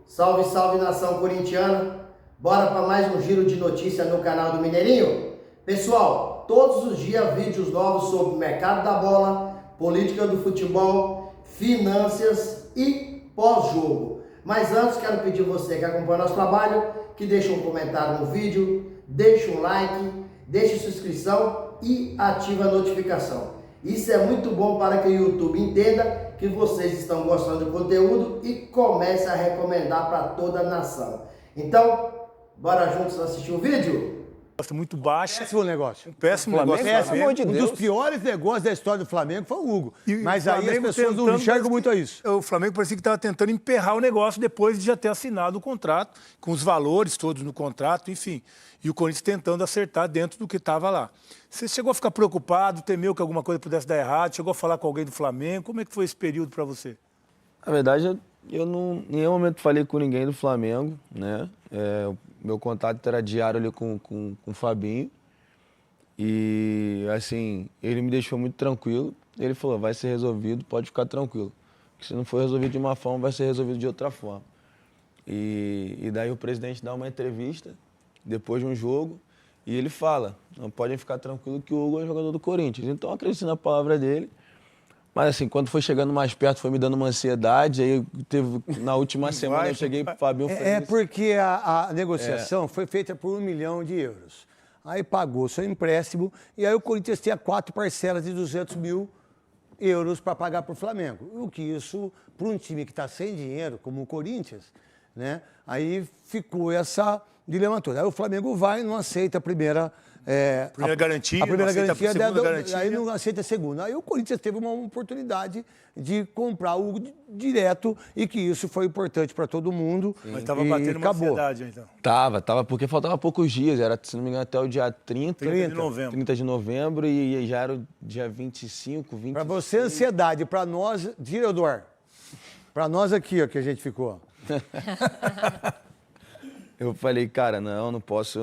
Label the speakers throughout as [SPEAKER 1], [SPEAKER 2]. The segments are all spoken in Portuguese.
[SPEAKER 1] Salve, salve nação corintiana! Bora para mais um giro de notícia no canal do Mineirinho? Pessoal, todos os dias vídeos novos sobre o mercado da bola, política do futebol, finanças e pós-jogo. Mas antes quero pedir você que acompanha nosso trabalho, que deixe um comentário no vídeo, deixe um like, deixe sua inscrição e ative a notificação. Isso é muito bom para que o YouTube entenda que vocês estão gostando do conteúdo e comece a recomendar para toda a nação. Então, bora juntos assistir o vídeo?
[SPEAKER 2] Muito baixa.
[SPEAKER 3] Péssimo negócio.
[SPEAKER 2] Péssimo negócio.
[SPEAKER 3] Péssimo.
[SPEAKER 2] Pelo amor de
[SPEAKER 3] Um
[SPEAKER 2] Deus.
[SPEAKER 3] dos piores negócios da história do Flamengo foi o Hugo. Mas
[SPEAKER 2] o
[SPEAKER 3] aí as
[SPEAKER 2] Flamengo
[SPEAKER 3] pessoas não
[SPEAKER 2] tentando,
[SPEAKER 3] enxergam muito a isso.
[SPEAKER 2] O Flamengo parecia que estava tentando emperrar o negócio depois de já ter assinado o contrato, com os valores todos no contrato, enfim. E o Corinthians tentando acertar dentro do que estava lá. Você chegou a ficar preocupado, temeu que alguma coisa pudesse dar errado, chegou a falar com alguém do Flamengo? Como é que foi esse período para você?
[SPEAKER 4] Na verdade, eu não, em nenhum momento falei com ninguém do Flamengo, né? O meu contato era diário ali com o Fabinho. E, assim, ele me deixou muito tranquilo. Ele falou, vai ser resolvido, pode ficar tranquilo. Porque se não for resolvido de uma forma, vai ser resolvido de outra forma. E daí o presidente dá uma entrevista, depois de um jogo, e ele fala, não podem ficar tranquilo que o Hugo é jogador do Corinthians. Então, eu acredito na palavra dele. Mas, assim, quando foi chegando mais perto, foi me dando uma ansiedade. Aí, na última semana, eu cheguei pro Fabinho...
[SPEAKER 3] Porque a negociação foi feita por 1 milhão de euros. Aí pagou seu empréstimo e aí o Corinthians tinha 4 parcelas de 200 mil euros para pagar para o Flamengo. O que isso, para um time que está sem dinheiro, como o Corinthians, né? Aí ficou essa dilema toda. Aí o Flamengo vai e não aceita a primeira...
[SPEAKER 2] garantia,
[SPEAKER 3] a primeira garantia,
[SPEAKER 2] garantia,
[SPEAKER 3] aí não aceita a segunda. Aí o Corinthians teve uma oportunidade de comprar o Hugo direto e que isso foi importante para todo mundo.
[SPEAKER 2] Mas estava batendo uma ansiedade, então.
[SPEAKER 4] Tava, porque faltava poucos dias, era, se não me engano, até o dia 30
[SPEAKER 2] de novembro.
[SPEAKER 4] 30 de novembro e já era o dia 25, 26.
[SPEAKER 3] Para você, ansiedade. Para nós, Eduardo, para nós aqui, ó, que a gente ficou.
[SPEAKER 4] Eu falei, cara, eu não posso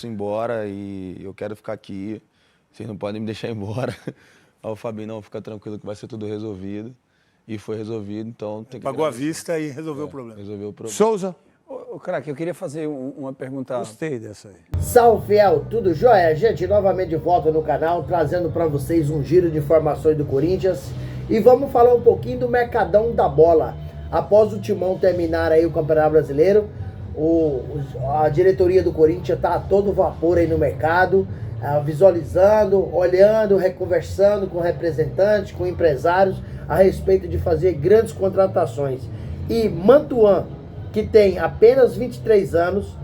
[SPEAKER 4] ir embora e eu quero ficar aqui. Vocês não podem me deixar embora. Aí o Fabinho, não, fica tranquilo que vai ser tudo resolvido. E foi resolvido, então tem que...
[SPEAKER 2] Pagou à vista e resolveu o problema.
[SPEAKER 4] Resolveu o problema.
[SPEAKER 3] Souza.
[SPEAKER 5] Ô, craque, eu queria fazer uma pergunta.
[SPEAKER 3] Gostei dessa aí.
[SPEAKER 1] Salve, fiel, tudo jóia? Gente, novamente de volta no canal, trazendo para vocês um giro de informações do Corinthians. E vamos falar um pouquinho do mercadão da bola. Após o Timão terminar aí o Campeonato Brasileiro, a diretoria do Corinthians está a todo vapor aí no mercado, visualizando, olhando, reconversando com representantes, com empresários, a respeito de fazer grandes contratações. E Mantuan, que tem apenas 23 anos,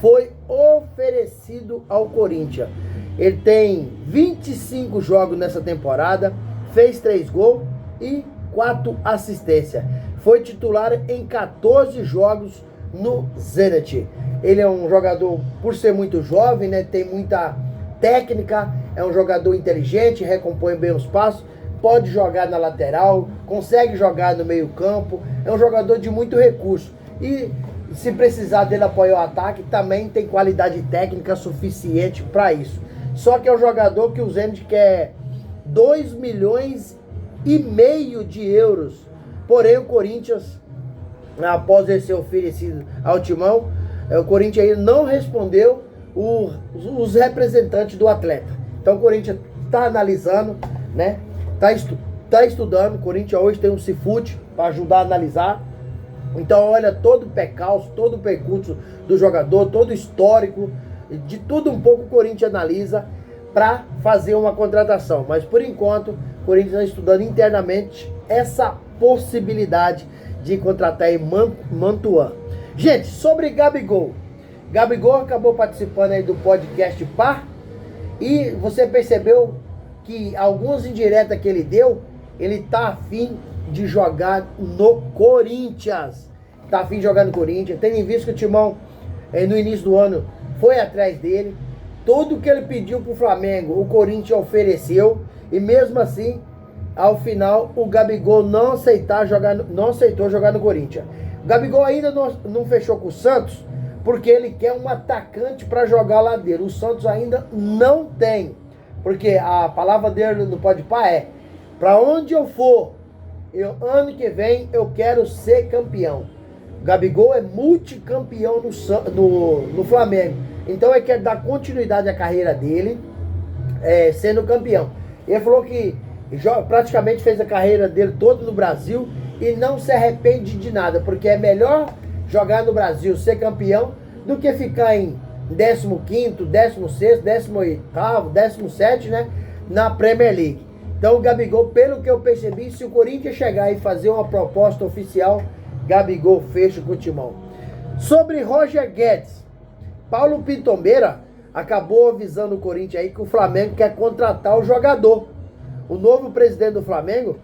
[SPEAKER 1] foi oferecido ao Corinthians. Ele tem 25 jogos nessa temporada, fez 3 gols e 4 assistências. Foi titular em 14 jogos no Zenit. Ele é um jogador, por ser muito jovem, né, tem muita técnica, é um jogador inteligente, recompõe bem os passos, pode jogar na lateral, consegue jogar no meio campo, é um jogador de muito recurso. E se precisar dele apoiar o ataque, também tem qualidade técnica suficiente para isso. Só que é um jogador que o Zenit quer 2,5 milhões de euros. Porém, o Corinthians, após ele ser oferecido ao Timão, o Corinthians ainda não respondeu os representantes do atleta. Então o Corinthians está analisando, né? Tá estudando. O Corinthians hoje tem um Cifute para ajudar a analisar. Então olha todo o percalço, todo o percurso do jogador, todo o histórico, de tudo um pouco o Corinthians analisa para fazer uma contratação. Mas por enquanto o Corinthians está estudando internamente essa possibilidade de contratar em Mantuan. Gente, sobre Gabigol. Gabigol acabou participando aí do podcast Par. E você percebeu que algumas indiretas que ele deu, ele tá afim de jogar no Corinthians. Tá afim de jogar no Corinthians. Tendo em vista que o Timão, no início do ano, foi atrás dele. Tudo que ele pediu pro Flamengo, o Corinthians ofereceu. E mesmo assim, ao final, o Gabigol não aceitou jogar no Corinthians. O Gabigol ainda não fechou com o Santos, porque ele quer um atacante para jogar lá dele. O Santos ainda não tem. Porque a palavra dele no Podpah é: para onde eu for, ano que vem eu quero ser campeão. Gabigol é multicampeão no Flamengo. Então ele quer dar continuidade à carreira dele, sendo campeão. Ele falou que praticamente fez a carreira dele toda no Brasil e não se arrepende de nada, porque é melhor jogar no Brasil, ser campeão, do que ficar em 15º, 16º, 18º, 17º, né, na Premier League. Então o Gabigol, pelo que eu percebi, se o Corinthians chegar e fazer uma proposta oficial, Gabigol fecha com o Timão. Sobre Roger Guedes, Paulo Pitombeira acabou avisando o Corinthians aí que o Flamengo quer contratar o jogador. O novo presidente do Flamengo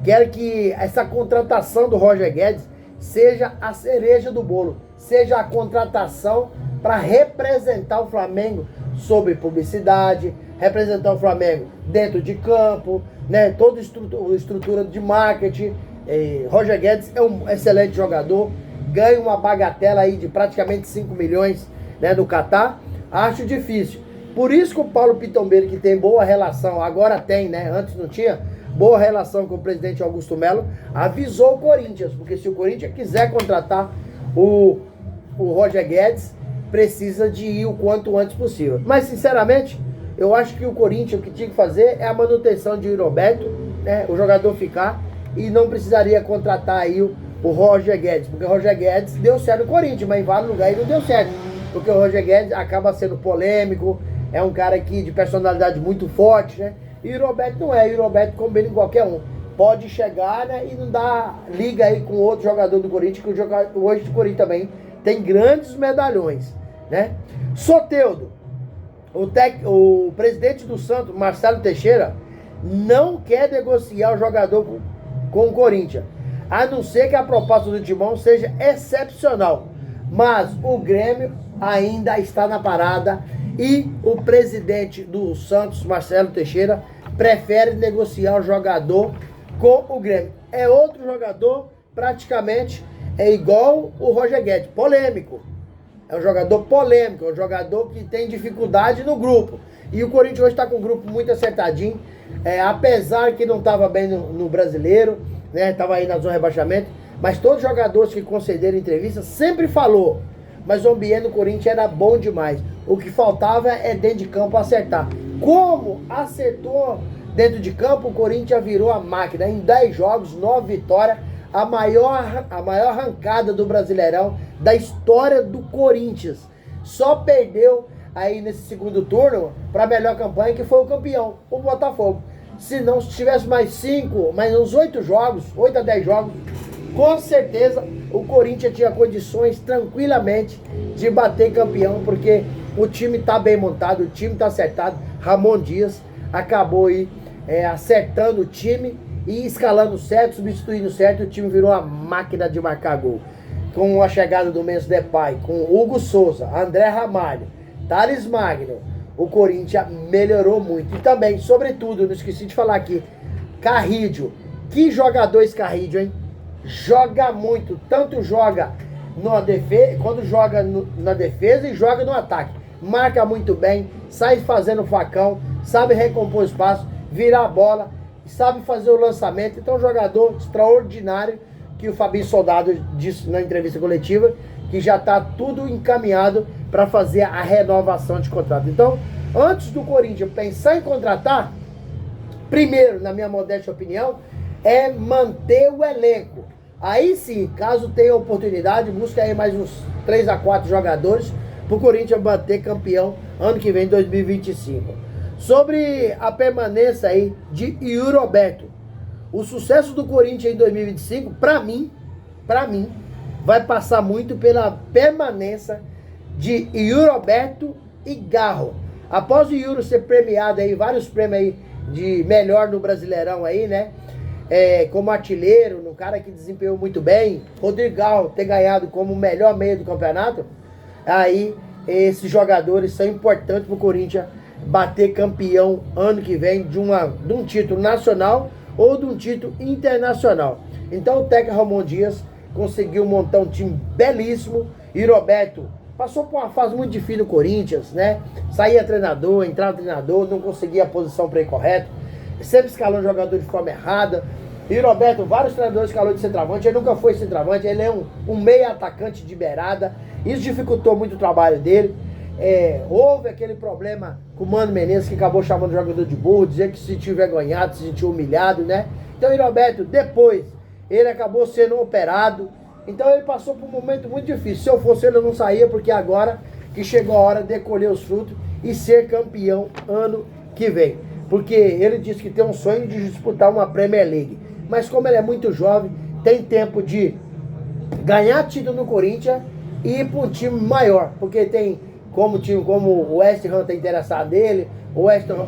[SPEAKER 1] quer que essa contratação do Roger Guedes seja a cereja do bolo, seja a contratação para representar o Flamengo sobre publicidade, representar o Flamengo dentro de campo, né, toda estrutura de marketing. Roger Guedes é um excelente jogador, ganha uma bagatela aí de praticamente 5 milhões, né, do Catar. Acho difícil. Por isso que o Paulo Pitombeiro, que tem boa relação, agora tem, né, antes não tinha, boa relação com o presidente Augusto Melo, avisou o Corinthians, porque se o Corinthians quiser contratar o Roger Guedes, precisa de ir o quanto antes possível. Mas, sinceramente, eu acho que o Corinthians, o que tinha que fazer é a manutenção de Roberto, né, o jogador ficar, e não precisaria contratar aí o Roger Guedes, porque o Roger Guedes deu certo no Corinthians, mas em vários lugares não deu certo, porque o Roger Guedes acaba sendo polêmico, é um cara aqui de personalidade muito forte, né? E o Roberto não é, e o Roberto combina com qualquer um. Pode chegar, né, e não dá liga aí com outro jogador do Corinthians, que hoje do Corinthians também tem grandes medalhões, né? Soteldo, o presidente do Santos, Marcelo Teixeira, não quer negociar o jogador com o Corinthians, a não ser que a proposta do Timão seja excepcional. Mas o Grêmio ainda está na parada e o presidente do Santos, Marcelo Teixeira, prefere negociar o jogador com o Grêmio. É outro jogador, praticamente é igual o Roger Guedes, polêmico. É um jogador polêmico, é um jogador que tem dificuldade no grupo. E o Corinthians hoje está com um grupo muito acertadinho, apesar que não estava bem no brasileiro, né? Estava aí na zona de rebaixamento, mas todos os jogadores que concederam entrevista sempre falou, mas o ambiente do Corinthians era bom demais. O que faltava é dentro de campo acertar. Como acertou dentro de campo, o Corinthians virou a máquina. Em 10 jogos, 9 vitórias, a maior arrancada do Brasileirão da história do Corinthians. Só perdeu aí nesse segundo turno para a melhor campanha, que foi o campeão, o Botafogo. Se não tivesse mais uns 8 jogos, 8 a 10 jogos, com certeza o Corinthians tinha condições tranquilamente de bater campeão, porque o time está bem montado, o time está acertado. Ramon Dias acabou aí acertando o time e escalando certo, substituindo certo. O time virou uma máquina de marcar gol. Com a chegada do Memphis Depay, com Hugo Souza, André Ramalho, Thales Magno, o Corinthians melhorou muito. E também, sobretudo, não esqueci de falar aqui, Carrídio. Que jogador esse Carrídio, hein? Joga muito, tanto joga na defesa, quando joga na defesa e joga no ataque. Marca muito bem, sai fazendo facão, sabe recompor o espaço, virar a bola, sabe fazer o lançamento. Então, um jogador extraordinário, que o Fabinho Soldado disse na entrevista coletiva, que já está tudo encaminhado para fazer a renovação de contrato. Então, antes do Corinthians pensar em contratar, primeiro, na minha modesta opinião, é manter o elenco. Aí sim, caso tenha oportunidade, busca aí mais uns 3 a 4 jogadores para o Corinthians bater campeão ano que vem, 2025. Sobre a permanência aí de Yuri Alberto, o sucesso do Corinthians em 2025, para mim, vai passar muito pela permanência de Yuri Alberto e Garro. Após o Yuri ser premiado aí, vários prêmios aí de melhor no Brasileirão aí, né? Como artilheiro, um cara que desempenhou muito bem, Rodrigo Garro ter ganhado como o melhor meio do campeonato, aí esses jogadores são importantes para o Corinthians bater campeão ano que vem de um título nacional ou de um título internacional. Então o técnico Ramon Dias conseguiu montar um time belíssimo. E Roberto passou por uma fase muito difícil no Corinthians, né? Saía treinador, entrava treinador, não conseguia a posição para ir correto, sempre escalando jogador de forma errada. E Roberto, vários treinadores falou de centroavante, ele nunca foi centroavante, ele é um meia atacante de beirada, isso dificultou muito o trabalho dele. Houve aquele problema com o Mano Menezes, que acabou chamando o jogador de burro, dizer que se sentiu envergonhado, se sentiu humilhado, né? Então, e Roberto, depois, ele acabou sendo operado, então ele passou por um momento muito difícil. Se eu fosse ele, eu não saía, porque agora que chegou a hora de colher os frutos e ser campeão ano que vem. Porque ele disse que tem um sonho de disputar uma Premier League. Mas como ele é muito jovem, tem tempo de ganhar título no Corinthians e ir para um time maior. Porque tem como o West Ham está interessado nele, o West Ham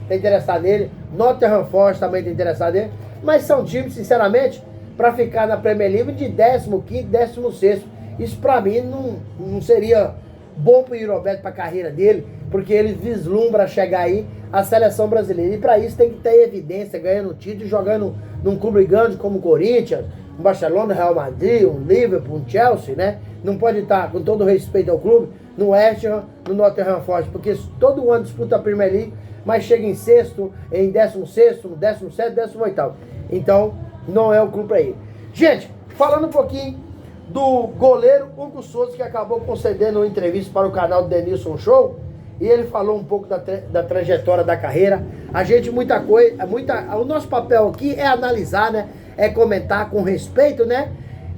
[SPEAKER 1] está interessado nele, Nottingham Forest também está interessado nele. Mas são times, sinceramente, para ficar na Premier League de 15º, 16º. Isso para mim não seria bom para o Roberto, para a carreira dele, porque ele vislumbra chegar aí à seleção brasileira. E para isso tem que ter evidência, ganhando título, jogando num clube grande como o Corinthians, um Barcelona, Real Madrid, um Liverpool, um Chelsea, né? Não pode estar, com todo respeito ao clube, no West Ham, no Nottingham Forest, porque todo ano disputa a Premier League, mas chega em sexto, em 16º, 17º, 18º. Então, não é o clube para ele. Gente, falando um pouquinho do goleiro Hugo Souza, que acabou concedendo uma entrevista para o canal do Denilson Show, e ele falou um pouco da trajetória da carreira. A gente, o nosso papel aqui é analisar, né? É comentar com respeito, né?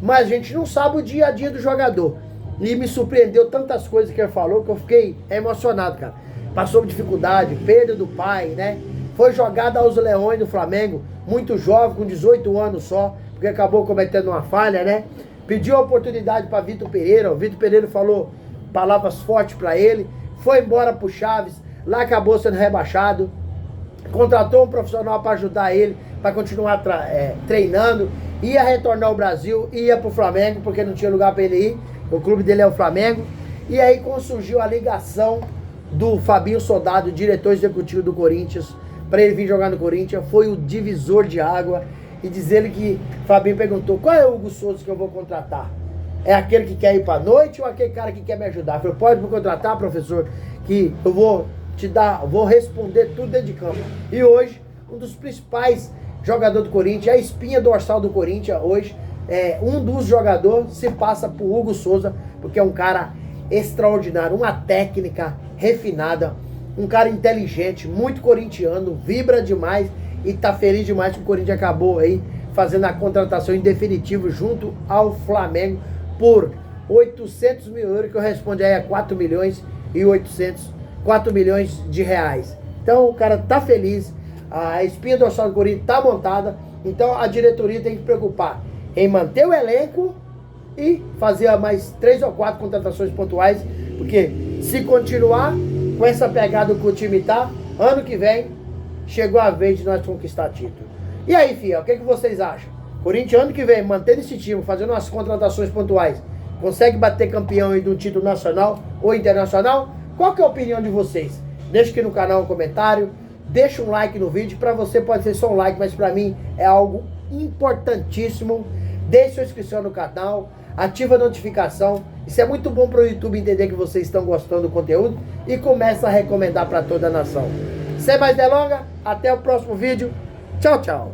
[SPEAKER 1] Mas a gente não sabe o dia a dia do jogador. E me surpreendeu tantas coisas que ele falou que eu fiquei emocionado, cara. Passou dificuldade, perda do pai, né? Foi jogado aos Leões do Flamengo, muito jovem, com 18 anos só, porque acabou cometendo uma falha, né? Pediu a oportunidade para Vitor Pereira. O Vitor Pereira falou palavras fortes para ele. Foi embora pro Chaves. Lá acabou sendo rebaixado. Contratou um profissional para ajudar ele, para continuar treinando. Ia retornar ao Brasil, ia pro Flamengo, porque não tinha lugar para ele ir. O clube dele é o Flamengo. E aí, quando surgiu a ligação do Fabinho Soldado, diretor executivo do Corinthians, para ele vir jogar no Corinthians, foi o divisor de água. E diz ele que Fabinho perguntou: qual é o Hugo Souza que eu vou contratar? É aquele que quer ir para a noite ou aquele cara que quer me ajudar? Eu falei: pode me contratar, professor, que eu vou vou responder tudo dentro de campo. E hoje, um dos principais jogadores do Corinthians, a espinha dorsal do Corinthians hoje, um dos jogadores se passa por Hugo Souza, porque é um cara extraordinário, uma técnica refinada, um cara inteligente, muito corintiano, vibra demais. E tá feliz demais que o Corinthians acabou aí fazendo a contratação em definitivo junto ao Flamengo por 800 mil euros, que corresponde aí a 4 milhões de reais. Então o cara tá feliz, a espinha dorsal do Corinthians tá montada, então a diretoria tem que preocupar em manter o elenco e fazer mais 3 ou 4 contratações pontuais, porque se continuar com essa pegada que o time tá, ano que vem chegou a vez de nós conquistar título. E aí, fiel, o que vocês acham? Corinthians, ano que vem, mantendo esse time, fazendo umas contratações pontuais, consegue bater campeão aí de um título nacional ou internacional? Qual que é a opinião de vocês? Deixa aqui no canal um comentário, deixa um like no vídeo. Para você pode ser só um like, mas para mim é algo importantíssimo. Deixe sua inscrição no canal, ativa a notificação. Isso é muito bom para o YouTube entender que vocês estão gostando do conteúdo e começa a recomendar para toda a nação. Sem mais delongas, até o próximo vídeo. Tchau, tchau.